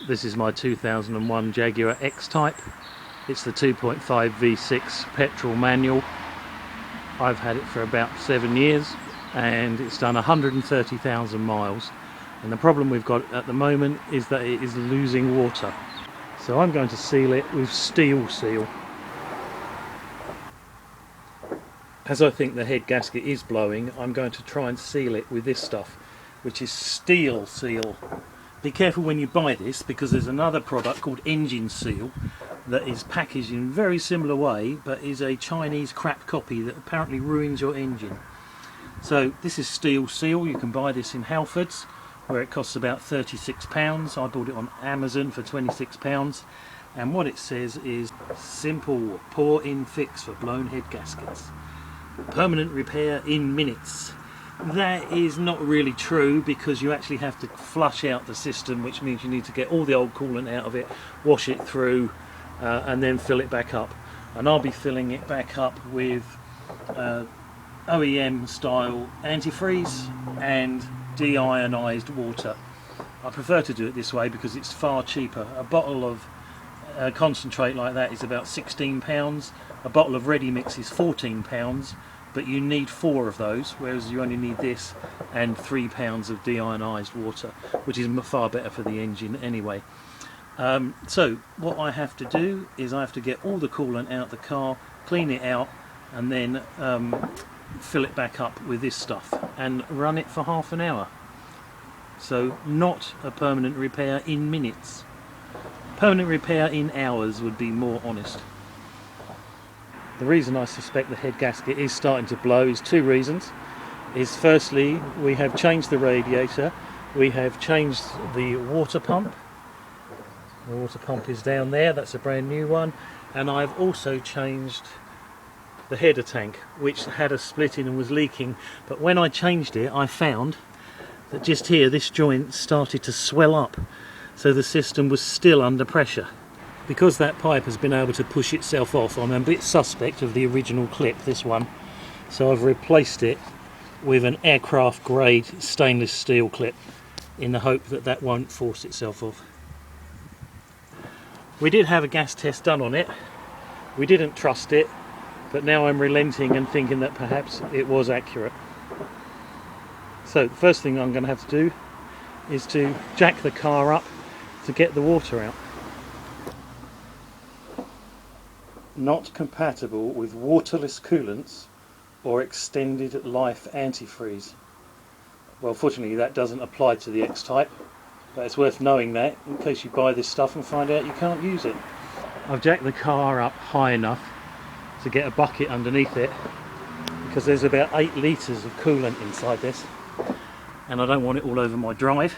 This is my 2001 Jaguar X Type. It's the 2.5 V6 petrol manual. I've had it for about 7 years and it's done 130,000 miles. And the problem we've got at the moment is that it is losing water. So I'm going to seal it with steel seal. As I think the head gasket is blowing, I'm going to try and seal it with this stuff, which is steel seal. Be careful when you buy this, because there's another product called engine seal that is packaged in a very similar way, but is a Chinese crap copy that apparently ruins your engine. So this is steel seal. You can buy this in Halfords, where it costs about £36. I bought it on Amazon for £26, and what it says is simple pour-in fix for blown head gaskets. Permanent repair in minutes. That is not really true, because you actually have to flush out the system, which means you need to get all the old coolant out of it, wash it through, and then fill it back up. And I'll be filling it back up with OEM style antifreeze and deionized water. I prefer to do it this way because it's far cheaper. A bottle of concentrate like that is about £16. A bottle of ready mix is £14, but you need 4 of those, whereas you only need this and £3 of deionized water, which is far better for the engine anyway. So what I have to do is I have to get all the coolant out the car, clean it out, and then fill it back up with this stuff and run it for half an hour. So not a permanent repair in minutes. Permanent repair in hours would be more honest. The reason I suspect the head gasket is starting to blow is 2 reasons. Firstly, we have changed the radiator, we have changed the water pump. The water pump is down there, that's a brand new one, and I've also changed the header tank, which had a split in and was leaking, but when I changed it I found that just here this joint started to swell up, so the system was still under pressure. Because that pipe has been able to push itself off, I'm a bit suspect of the original clip, this one, so I've replaced it with an aircraft grade stainless steel clip in the hope that that won't force itself off. We did have a gas test done on it. We didn't trust it, but now I'm relenting and thinking that perhaps it was accurate. So the first thing I'm going to have to do is to jack the car up to get the water out. Not compatible with waterless coolants or extended life antifreeze. Well, fortunately that doesn't apply to the X Type, but it's worth knowing that in case you buy this stuff and find out you can't use it. I've jacked the car up high enough to get a bucket underneath it, because there's about 8 litres of coolant inside this and I don't want it all over my drive.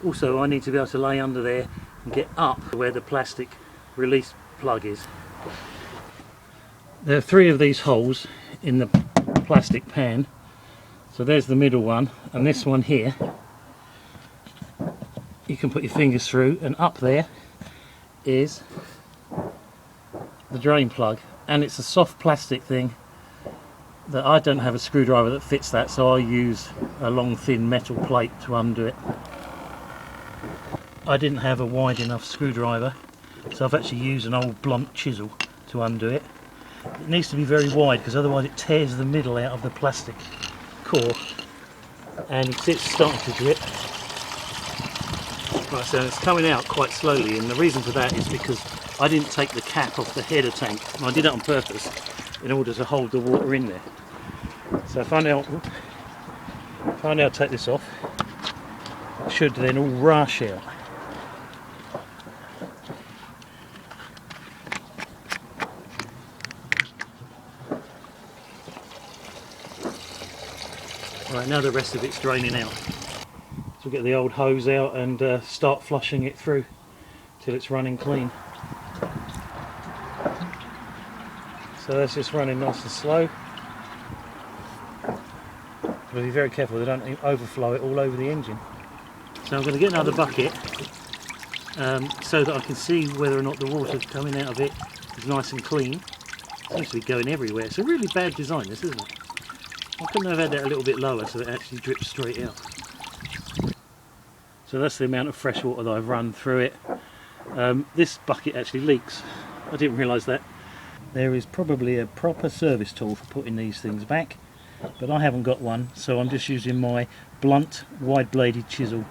Also, I need to be able to lay under there and get up where the plastic release plug is. There are 3 of these holes in the plastic pan, so there's the middle one, and this one here you can put your fingers through, and up there is the drain plug, and it's a soft plastic thing that I don't have a screwdriver that fits that, so I use a long thin metal plate to undo it. I didn't have a wide enough screwdriver, so I've actually used an old blunt chisel to undo it. It needs to be very wide, because otherwise it tears the middle out of the plastic core, and it's starting to drip. Right, so it's coming out quite slowly, and the reason for that is because I didn't take the cap off the header tank, and I did it on purpose in order to hold the water in there. So if I now take this off, it should then all rush out. Right, now the rest of it's draining out. So we'll get the old hose out and start flushing it through till it's running clean. So that's just running nice and slow. But be very careful they don't overflow it all over the engine. So I'm going to get another bucket so that I can see whether or not the water coming out of it is nice and clean. It seems to be going everywhere. It's a really bad design, this, isn't it? I couldn't have had that a little bit lower so that it actually drips straight out. So that's the amount of fresh water that I've run through it. This bucket actually leaks. I didn't realise that. There is probably a proper service tool for putting these things back, but I haven't got one, so I'm just using my blunt, wide-bladed chisel,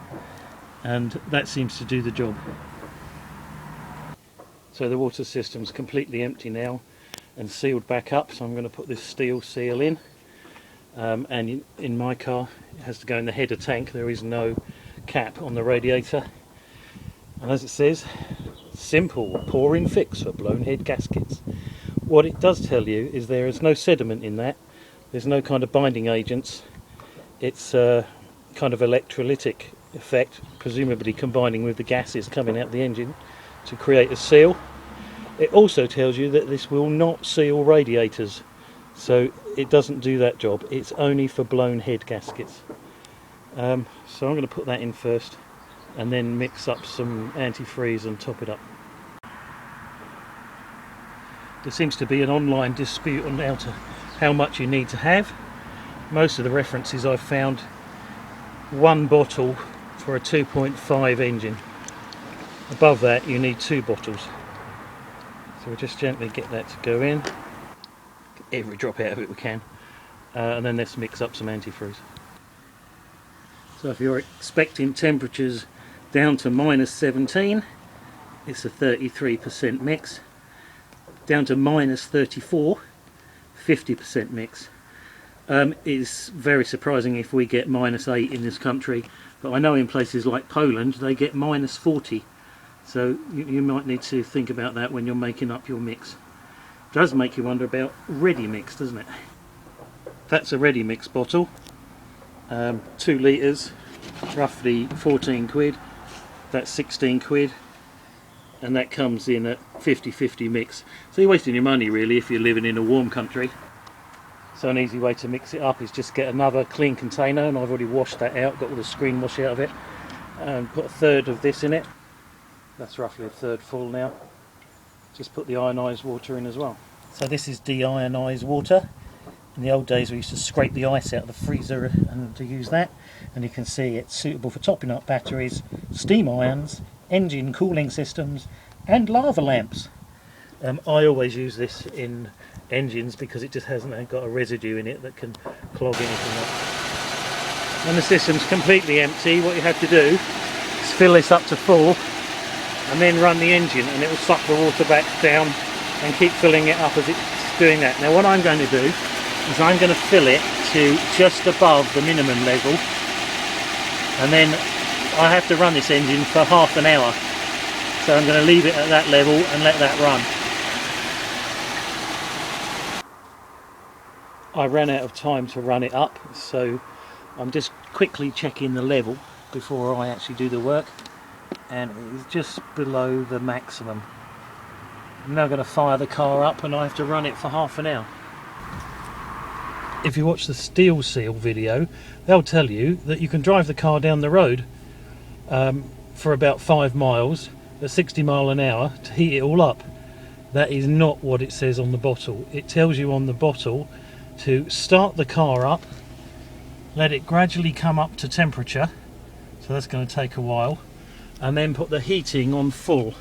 and that seems to do the job. So the water system's completely empty now and sealed back up, so I'm going to put this steel seal in. And in my car it has to go in the header tank. There is no cap on the radiator, and as it says, simple pour-in fix for blown head gaskets. What it does tell you is there is no sediment in that, there's no kind of binding agents. It's a kind of electrolytic effect, presumably combining with the gases coming out the engine to create a seal. It also tells you that this will not seal radiators, so it doesn't do that job. It's only for blown head gaskets. So I'm going to put that in first and then mix up some antifreeze and top it up. There seems to be an online dispute on how much you need to have. Most of the references I've found, one bottle for a 2.5 engine. Above that you need 2 bottles. So we'll just gently get that to go in. Get every drop out of it we can. And then let's mix up some antifreeze. So if you're expecting temperatures down to -17, it's a 33% mix. Down to -34, 50% mix. It's very surprising if we get -8 in this country, but I know in places like Poland they get -40, so you might need to think about that when you're making up your mix. It does make you wonder about ready mix, doesn't it? That's a ready mix bottle, 2 litres, roughly 14 quid, that's 16 quid. And that comes in at 50-50 mix. So you're wasting your money really if you're living in a warm country. So an easy way to mix it up is just get another clean container, and I've already washed that out, got all the screen wash out of it, and put a third of this in it. That's roughly a third full now. Just put the ionised water in as well. So this is deionised water. In the old days we used to scrape the ice out of the freezer and to use that, and you can see it's suitable for topping up batteries, steam irons, engine cooling systems and lava lamps. I always use this in engines because it just hasn't got a residue in it that can clog anything up. When the system's completely empty, what you have to do is fill this up to full and then run the engine, and it will suck the water back down and keep filling it up as it's doing that. Now what I'm going to do is I'm going to fill it to just above the minimum level, and then I have to run this engine for half an hour, so I'm going to leave it at that level and let that run. I ran out of time to run it up, so I'm just quickly checking the level before I actually do the work, and it's just below the maximum. I'm now going to fire the car up and I have to run it for half an hour. If you watch the Steel Seal video, they'll tell you that you can drive the car down the road for about 5 miles at 60 miles an hour to heat it all up. That is not what it says on the bottle. It tells you on the bottle to start the car up, let it gradually come up to temperature, so that's going to take a while, and then put the heating on full.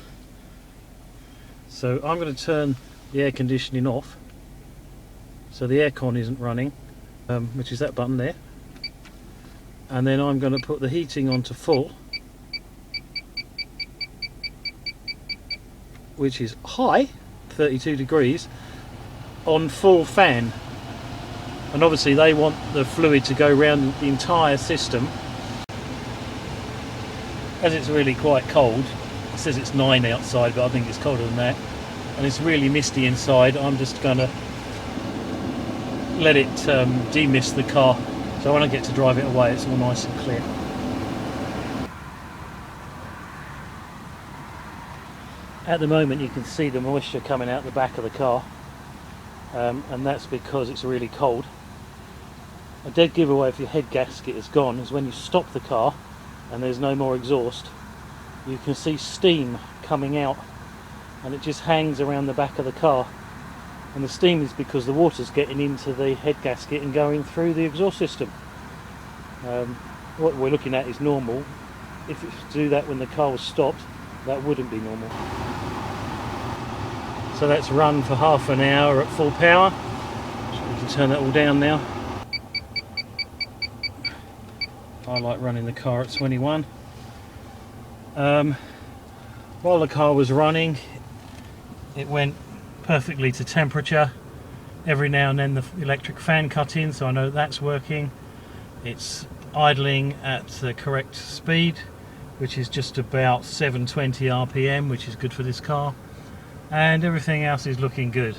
So I'm going to turn the air conditioning off so the aircon isn't running, which is that button there, and then I'm going to put the heating on to full, which is high, 32 degrees, on full fan. And obviously they want the fluid to go around the entire system. As it's really quite cold, it says it's 9 outside, but I think it's colder than that, and it's really misty inside, I'm just going to let it demist the car, so when I get to drive it away it's all nice and clear. At the moment you can see the moisture coming out the back of the car, and that's because it's really cold. A dead giveaway if your head gasket is gone is when you stop the car and there's no more exhaust, you can see steam coming out, and it just hangs around the back of the car, and the steam is because the water's getting into the head gasket and going through the exhaust system. What we're looking at is normal. if it was to do that when the car was stopped, that wouldn't be normal. So that's run for half an hour at full power. So we can turn that all down now. I like running the car at 21. While the car was running, it went perfectly to temperature. Every now and then the electric fan cut in, so I know that's working. It's idling at the correct speed, which is just about 720 RPM, which is good for this car, and everything else is looking good.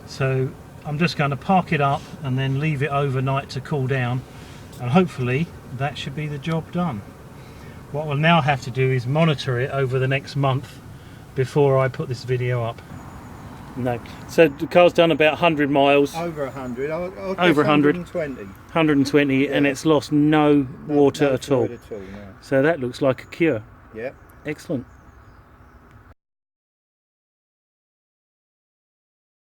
So I'm just going to park it up and then leave it overnight to cool down, and hopefully that should be the job done. What we'll now have to do is monitor it over the next month before I put this video up. No. So the car's done about 100 miles. Over 100. Over 100. 120, yeah. And it's lost no water at all. No. So that looks like a cure. Yeah. Excellent.